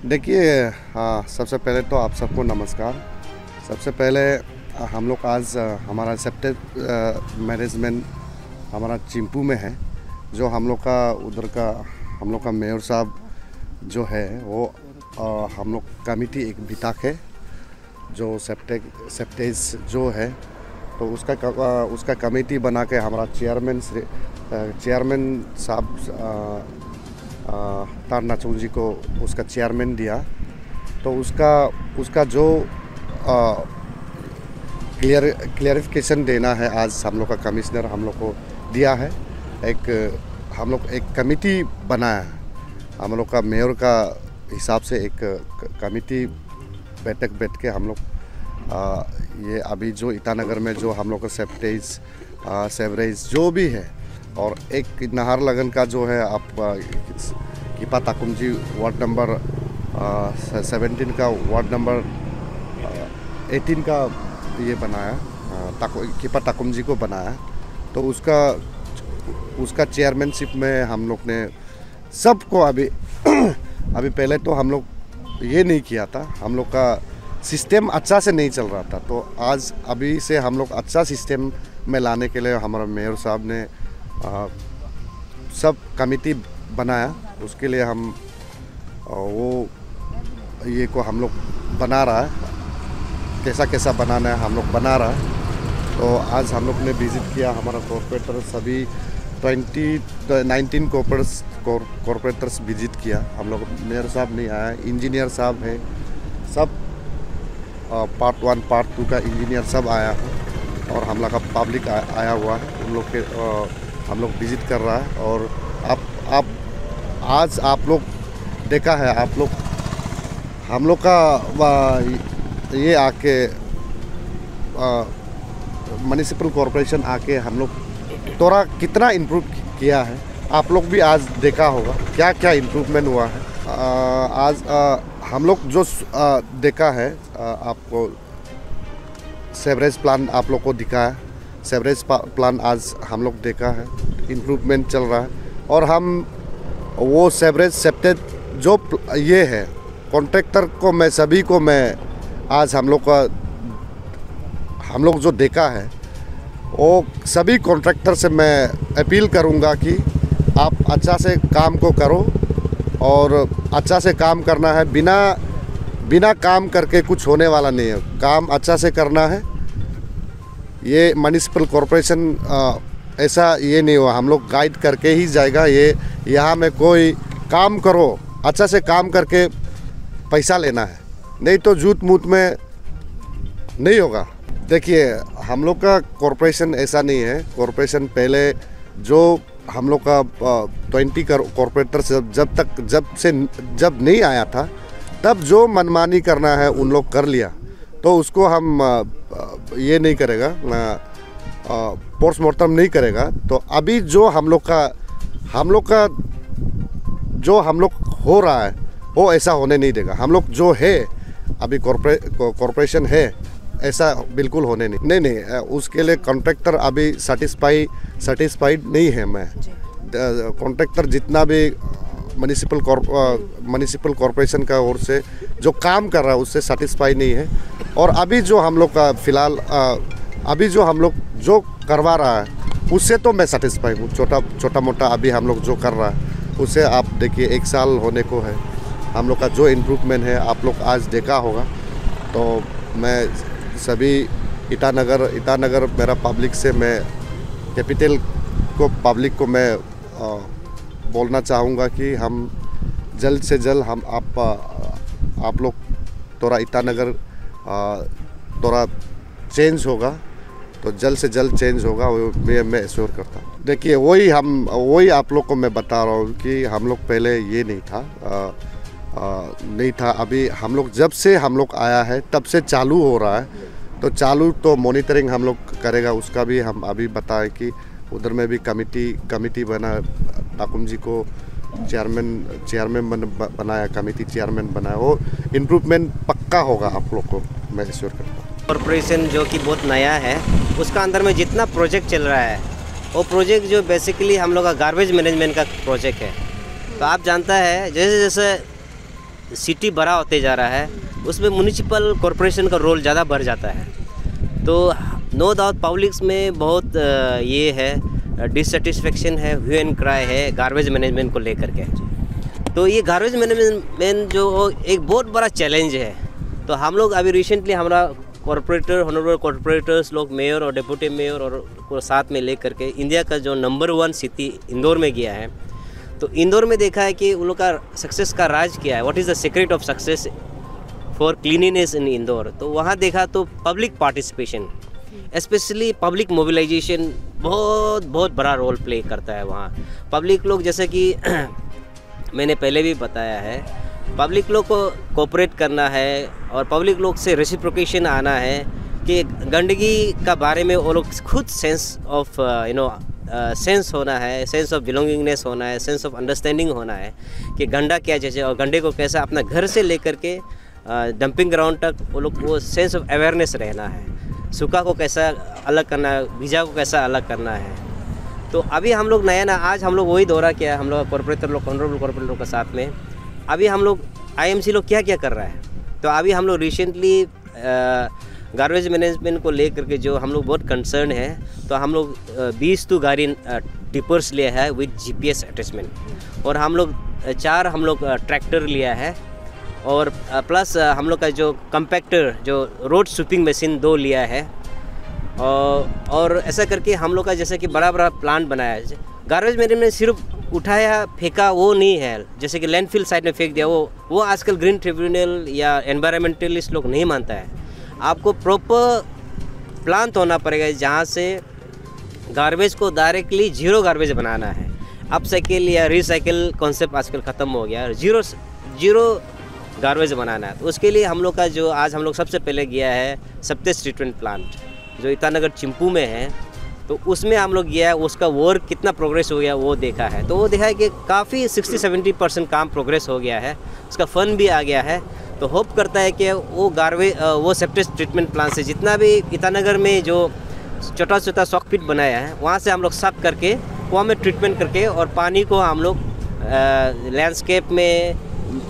देखिए, हाँ, सबसे पहले तो आप सबको नमस्कार। सबसे पहले हम लोग आज हमारा सेप्टेज मैनेजमेंट हमारा चिंपू में है। जो हम लोग का उधर का हम लोग का मेयर साहब जो है वो हम लोग कमेटी एक बिताक है जो सेप्टेज जो है, तो उसका कमेटी बना के हमारा चेयरमैन साहब तार नाचों जी को उसका चेयरमैन दिया। तो उसका जो क्लियरिफिकेशन देना है आज हम लोग का कमिश्नर हम लोग को दिया है। हम लोग एक कमेटी बनाया है, हम लोग का मेयर का हिसाब से एक कमेटी बैठ के हम लोग ये अभी जो ईटानगर में जो हम लोग का सेवरेज जो भी है, और एक नाहर लगन का जो है आप कीपा ताकुम जी वार्ड नंबर 17 का वार्ड नंबर 18 का ये बनाया, कीपा ताकुम जी को बनाया। तो उसका चेयरमैनशिप में हम लोग ने सबको अभी पहले तो हम लोग ये नहीं किया था, हम लोग का सिस्टम अच्छा से नहीं चल रहा था। तो आज अभी से हम लोग अच्छा सिस्टम में लाने के लिए हमारा मेयर साहब ने सब कमेटी बनाया। उसके लिए हम वो ये को हम लोग बना रहा है, कैसा बनाना है हम लोग बना रहा है। तो आज हम लोग ने विज़िट किया, हमारा कॉर्पोरेटर सभी 19 कॉर्पोरेटर्स विज़िट किया। हम लोग मेयर साहब नहीं आया, इंजीनियर साहब है, सब पार्ट 1 पार्ट 2 का इंजीनियर सब आया है, और हम लोग का पब्लिक आया हुआ है, उन लोग के हम लोग विज़िट कर रहा है। और आज आप लोग देखा है, आप लोग हम लोग का ये आके म्युनिसिपल कॉरपोरेशन आके हम लोग थोड़ा कितना इम्प्रूव किया है, आप लोग भी आज देखा होगा क्या क्या इम्प्रूवमेंट हुआ है। आज हम लोग जो देखा है, आपको सेवरेज प्लान आप लोग को दिखाया, सेवरेज प्लान आज हम लोग देखा है, इम्प्रूवमेंट चल रहा है। और हम वो सेप्टेज जो ये है कॉन्ट्रैक्टर को मैं आज हम लोग जो देखा है, वो सभी कॉन्ट्रैक्टर से मैं अपील करूंगा कि आप अच्छा से काम को करो, और अच्छा से काम करना है, बिना काम करके कुछ होने वाला नहीं है, काम अच्छा से करना है। ये म्युनिसिपल कॉरपोरेशन ऐसा ये नहीं हुआ, हम लोग गाइड करके ही जाएगा। ये यहाँ में कोई काम करो, अच्छा से काम करके पैसा लेना है, नहीं तो झूठ मूठ में नहीं होगा। देखिए, हम लोग का कॉरपोरेशन ऐसा नहीं है। कॉरपोरेशन पहले जो हम लोग का 20 कॉरपोरेटर जब नहीं आया था, तब जो मनमानी करना है उन लोग कर लिया, तो उसको हम ये नहीं करेगा, पोस्टमार्टम नहीं करेगा। तो अभी जो हम लोग का जो हम लोग हो रहा है वो ऐसा होने नहीं देगा। हम लोग जो है अभी कॉरपोरेशन है, ऐसा बिल्कुल होने नहीं। उसके लिए कॉन्ट्रैक्टर अभी सेटिस्फाइड नहीं है। मैं कॉन्ट्रैक्टर जितना भी म्युनिसिपल कॉरपोरेशन का ओर से जो काम कर रहा है उससे सेटिस्फाई नहीं है। और अभी जो हम लोग का फ़िलहाल अभी जो हम लोग जो करवा रहा है उससे तो मैं सेटिस्फाई हूँ। छोटा मोटा अभी हम लोग जो कर रहा है उससे आप देखिए 1 साल होने को है, हम लोग का जो इम्प्रूवमेंट है आप लोग आज देखा होगा। तो मैं सभी ईटानगर मेरा पब्लिक से मैं कैपिटल को पब्लिक को मैं बोलना चाहूँगा कि हम जल्द से जल्द हम आप लोग थोड़ा ईटानगर थोड़ा चेंज होगा, तो जल्द से जल्द चेंज होगा, वो मैं एश्योर करता हूँ। देखिए, वही आप लोग को मैं बता रहा हूँ कि हम लोग पहले ये नहीं था। अभी हम लोग जब से हम लोग आया है तब से चालू हो रहा है। तो मॉनिटरिंग हम लोग करेगा, उसका भी हम अभी बताएं कि उधर में भी कमेटी बना, ताकुम जी को चेयरमैन बनाया, कमेटी चेयरमैन बनाया, वो इम्प्रूवमेंट पक्का होगा आप लोग को मैं एश्योर करता हूँ। कॉरपोरेशन जो कि बहुत नया है, उसका अंदर में जितना प्रोजेक्ट चल रहा है, वो प्रोजेक्ट जो बेसिकली हम लोग का गार्बेज मैनेजमेंट का प्रोजेक्ट है। तो आप जानता है जैसे जैसे सिटी बड़ा होते जा रहा है उसमें म्युनिसिपल कॉरपोरेशन का रोल ज़्यादा बढ़ जाता है। तो नो डाउट पब्लिक्स में बहुत ये है डिससेटिस्फेक्शन है, ह्यू एंड क्राई है गार्बेज मैनेजमेंट को लेकर के। तो ये गार्बेज मैनेजमेंट जो एक बहुत बड़ा चैलेंज है। तो हम लोग अभी रिसेंटली हमारा कॉरपोरेटर, ऑनरेबल कॉरपोरेटर्स लोग, मेयर और डिप्टी मेयर और को साथ में लेकर के इंडिया का जो नंबर 1 सिटी इंदौर में गया है। तो इंदौर में देखा है कि उन लोग का सक्सेस का राज क्या है, what is the secret of success for cleanliness in Indore. तो वहाँ देखा तो public participation, specially public mobilisation बहुत बड़ा रोल प्ले करता है वहाँ। पब्लिक लोग, जैसे कि मैंने पहले भी बताया है, पब्लिक लोग को कोऑपरेट करना है और पब्लिक लोग से रेसिप्रोकेशन आना है कि गंदगी का बारे में वो लोग खुद सेंस ऑफ सेंस होना है, सेंस ऑफ बिलोंगिंगनेस होना है, सेंस ऑफ अंडरस्टैंडिंग होना है कि गंदा क्या चीज़ है और गंदे को कैसा अपना घर से लेकर के डंपिंग ग्राउंड तक वो लोग वो सेंस ऑफ अवेयरनेस रहना है। सूखा को कैसा अलग करना है, भीजा को कैसा अलग करना है। तो अभी हम लोग नया आज हम लोग वही दौरा किया है, हम लोग कॉरपोरेटर लोग, ऑनरेबल कॉरपोरेटर लोग के साथ में। अभी हम लोग IMC लोग क्या क्या कर रहा है, तो अभी हम लोग रिसेंटली गार्बेज मैनेजमेंट को लेकर के जो हम लोग बहुत कंसर्न है, तो हम लोग 20 गाड़ी टिपर्स लिया है विद GPS अटैचमेंट, और हम लोग 4 ट्रैक्टर लिया है, और प्लस हम लोग का जो कंपैक्टर जो रोड स्वीपिंग मशीन 2 लिया है। और ऐसा करके हम लोग का जैसे कि बड़ा प्लांट बनाया है। गार्बेज मैनेजमेंट सिर्फ उठाया फेंका वो नहीं है, जैसे कि लैंडफिल साइड में फेंक दिया, वो आजकल ग्रीन ट्रिब्यूनल या एनवायरमेंटलिस्ट लोग नहीं मानता है। आपको प्रॉपर प्लांट होना पड़ेगा जहाँ से गार्बेज को डायरेक्टली जीरो गार्बेज बनाना है। अपसाइकिल या रिसाइकिल कॉन्सेप्ट आजकल ख़त्म हो गया, जीरो गार्बेज बनाना है। तो उसके लिए हम लोग का जो आज हम लोग सबसे पहले गया है सप्तेश ट्रीटमेंट प्लांट जो ईटानगर चिंपू में है, तो उसमें हम लोग गया है, उसका वर्क कितना प्रोग्रेस हो गया वो देखा है। तो वो देखा है कि काफ़ी 60-70% काम प्रोग्रेस हो गया है, उसका फंड भी आ गया है। तो होप करता है कि वो सेप्टेज ट्रीटमेंट प्लांट से जितना भी ईटानगर में जो छोटा सॉक पिट बनाया है वहाँ से हम लोग साफ करके वहाँ में ट्रीटमेंट करके और पानी को हम लोग लैंडस्केप में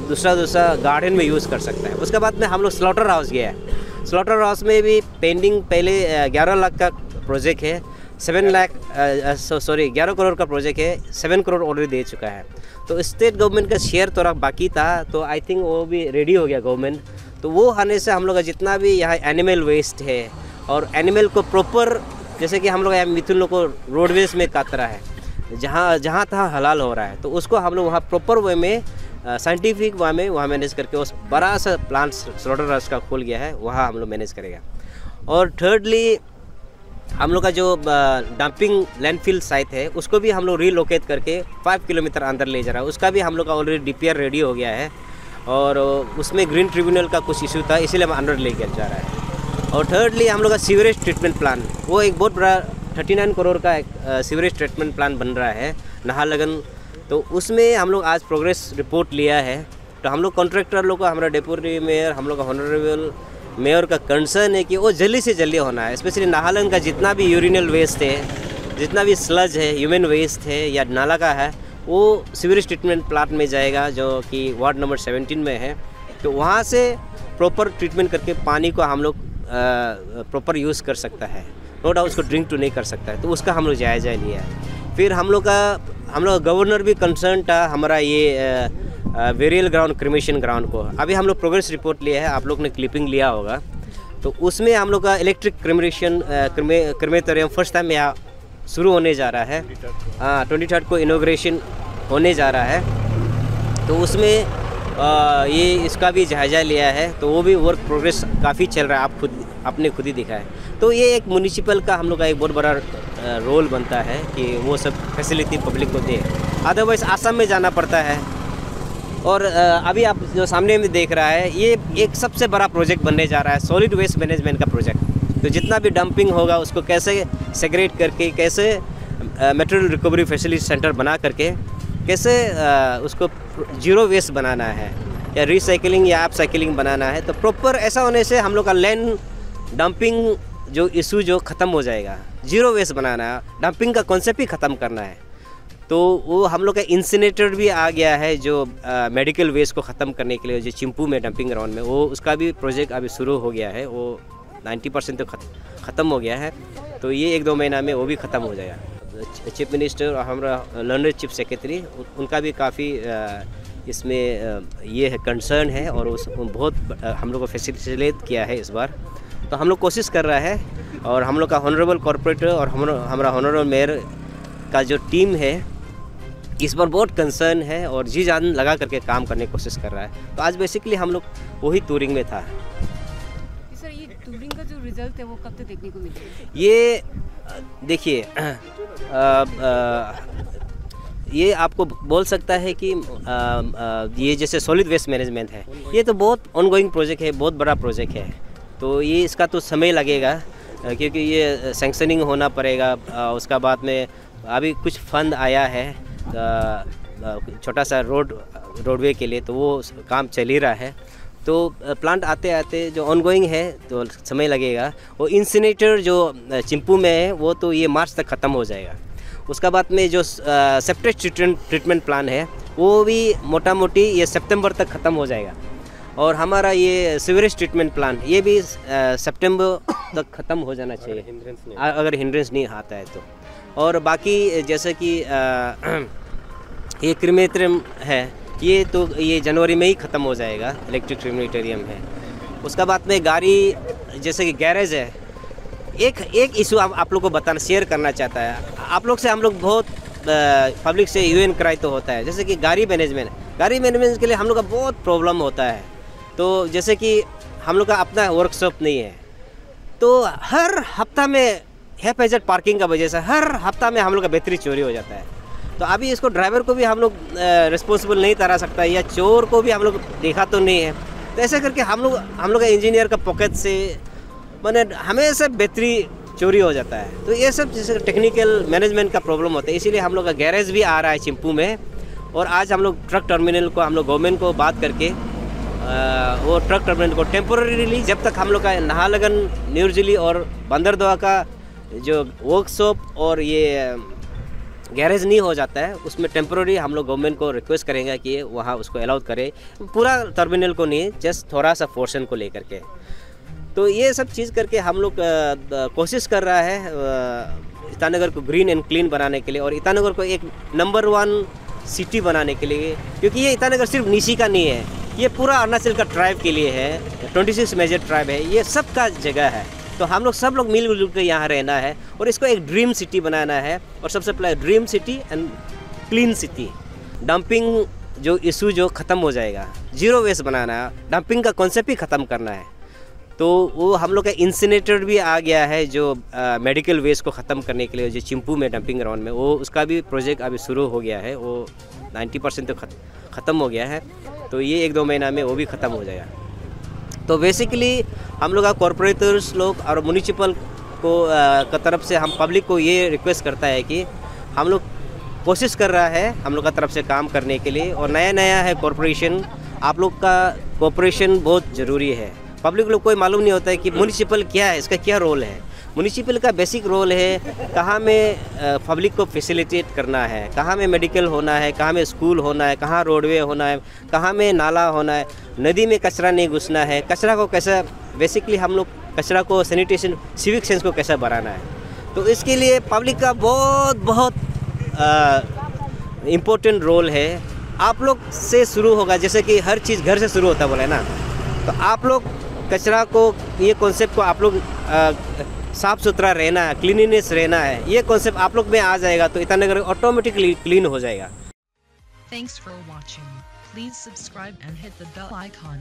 दूसरा गार्डन में यूज़ कर सकता है। उसके बाद में हम लोग स्लॉटर हाउस गया है। स्लॉटर हाउस में भी पेंडिंग पहले 11 लाख का प्रोजेक्ट है, 11 करोड़ का प्रोजेक्ट है, 7 करोड़ ऑलरेडी दे चुका है। तो स्टेट गवर्नमेंट का शेयर थोड़ा बाकी था, तो आई थिंक वो भी रेडी हो गया गवर्नमेंट। तो वो आने से हम लोग का जितना भी यहाँ एनिमल वेस्ट है और एनिमल को प्रॉपर, जैसे कि हम लोग यहाँ मिथुन लोग को रोडवेज में कातरा है, जहाँ तहाँ हलाल हो रहा है, तो उसको हम लोग वहाँ प्रॉपर वे में साइंटिफिक वे में वहाँ मैनेज करके उस बड़ा सा प्लांट स्लॉटर हाउस का खोल गया है, वहाँ हम लोग मैनेज करेगा। और थर्डली हम लोग का जो डंपिंग लैंडफिल साइट है उसको भी हम लोग रीलोकेट करके 5 किलोमीटर अंदर ले जा रहा है। उसका भी हम लोग का ऑलरेडी DPR रेडी हो गया है, और उसमें ग्रीन ट्रिब्यूनल का कुछ इशू था, इसीलिए हम अंदर ले जा रहा है। और थर्डली हम लोग का सीवरेज ट्रीटमेंट प्लांट, वो एक बहुत बड़ा 39 करोड़ का एक सीवरेज ट्रीटमेंट प्लांट बन रहा है नाहरलगुन। तो उसमें हम लोग आज प्रोग्रेस रिपोर्ट लिया है। तो हम लोग कॉन्ट्रैक्टर लोग का, हमारा डिप्टी मेयर, हम लोग का ऑनरेबल मेयर का कंसर्न है कि वो जल्दी से जल्दी होना है। स्पेशली नाहरलगुन का जितना भी यूरिनल वेस्ट है, जितना भी स्लज है, ह्यूमन वेस्ट है या नाला का है, वो सीवरेज ट्रीटमेंट प्लांट में जाएगा जो कि वार्ड नंबर 17 में है। तो वहाँ से प्रॉपर ट्रीटमेंट करके पानी को हम लोग प्रॉपर यूज़ कर सकता है, नो डाउट उसको ड्रिंक टू नहीं कर सकता है। तो उसका हम लोग जायज़ा लिया है। फिर हम लोग गवर्नर भी कंसर्न था हमारा ये वेरियल ग्राउंड, क्रिमेशन ग्राउंड को। अभी हम लोग प्रोग्रेस रिपोर्ट लिया है, आप लोग ने क्लिपिंग लिया होगा। तो उसमें हम लोग का electric cremation crematorium first time यहाँ शुरू होने जा रहा है। 23 को इनॉग्रेशन होने जा रहा है। तो उसमें ये इसका भी जायज़ा लिया है। तो वो भी वर्क प्रोग्रेस काफ़ी चल रहा है, आपने खुद ही देखा है। तो ये एक म्युनिसिपल का हम लोग का एक बहुत बड़ा रोल बनता है कि वो सब फैसिलिटी पब्लिक को दे, अदरवाइज़ आसाम में जाना पड़ता है। और अभी आप जो सामने में देख रहा है, ये एक सबसे बड़ा प्रोजेक्ट बनने जा रहा है, सॉलिड वेस्ट मैनेजमेंट का प्रोजेक्ट। तो जितना भी डंपिंग होगा उसको कैसे सेग्रेट करके, कैसे मटेरियल रिकवरी फैसिलिटी सेंटर बना करके कैसे उसको जीरो वेस्ट बनाना है या रिसाइकिलिंग या अपसाइकिलिंग बनाना है। तो प्रॉपर ऐसा होने से हम लोग का लैंड डंपिंग जो इशू जो ख़त्म हो जाएगा, जीरो वेस्ट बनाना है, डंपिंग का कॉन्सेप्ट ही ख़त्म करना है। तो वो हम लोग का इंसिनेटर भी आ गया है जो मेडिकल वेस्ट को ख़त्म करने के लिए, जो चिंपू में डंपिंग ग्राउंड में, वो उसका भी प्रोजेक्ट अभी शुरू हो गया है। वो 90% तो ख़त्म हो गया है, तो ये 1-2 महीना में वो भी ख़त्म हो जाएगा। चीफ मिनिस्टर और हमारा लर्नर चीफ सेक्रेटरी, उनका भी काफ़ी इसमें ये है कंसर्न है, और उस बहुत हम लोग को फैसिलिटेट किया है इस बार। तो हम लोग कोशिश कर रहा है, और हम लोग का ऑनरेबल कॉर्पोरेटर और हमारा ऑनरेबल मेयर का जो टीम है इस बार बहुत कंसर्न है और जी जान लगा करके काम करने की कोशिश कर रहा है। तो आज बेसिकली हम लोग वही टूरिंग में था। सर, ये टूरिंग का जो रिजल्ट है वो कब तक देखने को मिलेगा? ये देखिए, ये आपको बोल सकता है कि ये जैसे सॉलिड वेस्ट मैनेजमेंट है, ये तो बहुत ऑनगोइंग प्रोजेक्ट है, बहुत बड़ा प्रोजेक्ट है। तो ये इसका तो समय लगेगा, क्योंकि ये सैंक्शनिंग होना पड़ेगा। उसका बाद में अभी कुछ फंड आया है छोटा सा रोडवे के लिए, तो वो काम चल ही रहा है। तो प्लांट आते आते जो ऑनगोइंग है तो समय लगेगा। वो इंसिनेटर जो चिंपू में है वो तो ये मार्च तक ख़त्म हो जाएगा। उसका बाद में जो सेप्टेज ट्रीटमेंट प्लान है वो भी मोटा मोटी ये सितंबर तक ख़त्म हो जाएगा। और हमारा ये सीवरेज ट्रीटमेंट प्लान ये भी सितंबर तक ख़त्म हो जाना चाहिए, अगर हिंड्रेंस नहीं आता है तो। और बाकी जैसे कि ये क्रीमेटोरियम है, ये तो ये जनवरी में ही ख़त्म हो जाएगा, इलेक्ट्रिक क्रीमेटोरियम है। उसका बाद में गाड़ी जैसे कि गैरेज है, एक इशू आप लोग को बताना शेयर करना चाहता है आप लोग से। हम लोग बहुत पब्लिक से यूएन क्राई तो होता है, जैसे कि गाड़ी मैनेजमेंट के लिए हम लोग का बहुत प्रॉब्लम होता है। तो जैसे कि हम लोग का अपना वर्कशॉप नहीं है, तो हर हफ्ता में हैफेजर्ड पार्किंग का वजह से हर हफ्ता में हम लोग का बैटरी चोरी हो जाता है। तो अभी इसको ड्राइवर को भी हम लोग रिस्पॉन्सिबल नहीं ठहरा सकता, या चोर को भी हम लोग देखा तो नहीं है। तो ऐसे करके हम लोग का इंजीनियर का पॉकेट से मैंने हमेशा बैटरी चोरी हो जाता है। तो ये सब जैसे टेक्निकल मैनेजमेंट का प्रॉब्लम होता है, इसीलिए हम लोग का गैरेज भी आ रहा है चिंपू में। और आज हम लोग ट्रक टर्मिनल को हम लोग गवर्नमेंट को बात करके वो ट्रक टर्मिनल को टेम्पोररीली, जब तक हम लोग का नाहरलगुन, न्यूरजली और बंदरदोहा का जो वर्कशॉप और ये गैरेज नहीं हो जाता है, उसमें टेम्पोररी हम लोग गवर्नमेंट को रिक्वेस्ट करेंगे कि वहाँ उसको अलाउड करे, पूरा टर्मिनल को नहीं, जस्ट थोड़ा सा पोर्शन को लेकर के। तो ये सब चीज़ करके हम लोग कोशिश कर रहा है ईटानगर को ग्रीन एंड क्लीन बनाने के लिए, और ईटानगर को एक नंबर 1 सिटी बनाने के लिए। क्योंकि ये ईटानगर सिर्फ निशी का नहीं है, ये पूरा अरुणाचल का ट्राइब के लिए है। 26 मेजर ट्राइब है, ये सब का जगह है। तो हम लोग सब लोग मिलजुल कर यहाँ रहना है और इसको एक ड्रीम सिटी बनाना है। और सबसे पहले dream city and clean city. Dumping जो इशू जो ख़त्म हो जाएगा, जीरो वेस्ट बनाना है, डंपिंग का कॉन्सेप्ट ही ख़त्म करना है। तो वो हम लोग का इंसिनेटर भी आ गया है जो मेडिकल वेस्ट को ख़त्म करने के लिए, जो चिंपू में डंपिंग ग्राउंड में, वो उसका भी प्रोजेक्ट अभी शुरू हो गया है। वो 90% तो ख़त्म हो गया है, तो ये 1-2 महीना में वो भी ख़त्म हो जाएगा। तो बेसिकली हम लोग का कॉरपोरेटर्स लोग और म्यूनिसिपल को का तरफ से हम पब्लिक को ये रिक्वेस्ट करता है कि हम लोग कोशिश कर रहा है हम लोग का तरफ से काम करने के लिए। और नया है कॉरपोरेशन, आप लोग का कॉपरेशन बहुत ज़रूरी है। पब्लिक लोग कोई मालूम नहीं होता है कि म्यूनिसिपल क्या है, इसका क्या रोल है। म्यूनिसिपल का बेसिक रोल है कहाँ में पब्लिक को फैसिलिटेट करना है, कहाँ में मेडिकल होना है, कहाँ में स्कूल होना है, कहाँ रोडवे होना है, कहाँ में नाला होना है, नदी में कचरा नहीं घुसना है, कचरा को कैसा, बेसिकली हम लोग कचरा को सैनिटेशन, सिविक सेंस को कैसा बढ़ाना है। तो इसके लिए पब्लिक का बहुत इम्पोर्टेंट रोल है। आप लोग से शुरू होगा, जैसे कि हर चीज़ घर से शुरू होता है बोले ना, तो आप लोग कचरा को, ये कॉन्सेप्ट को आप लोग साफ़ सुथरा रहना है, क्लीनिनेस रहना है, ये कॉन्सेप्ट आप लोग में आ जाएगा तो ईटानगर ऑटोमेटिकली क्लीन हो जाएगा। Thanks for watching. Please subscribe and hit the bell icon.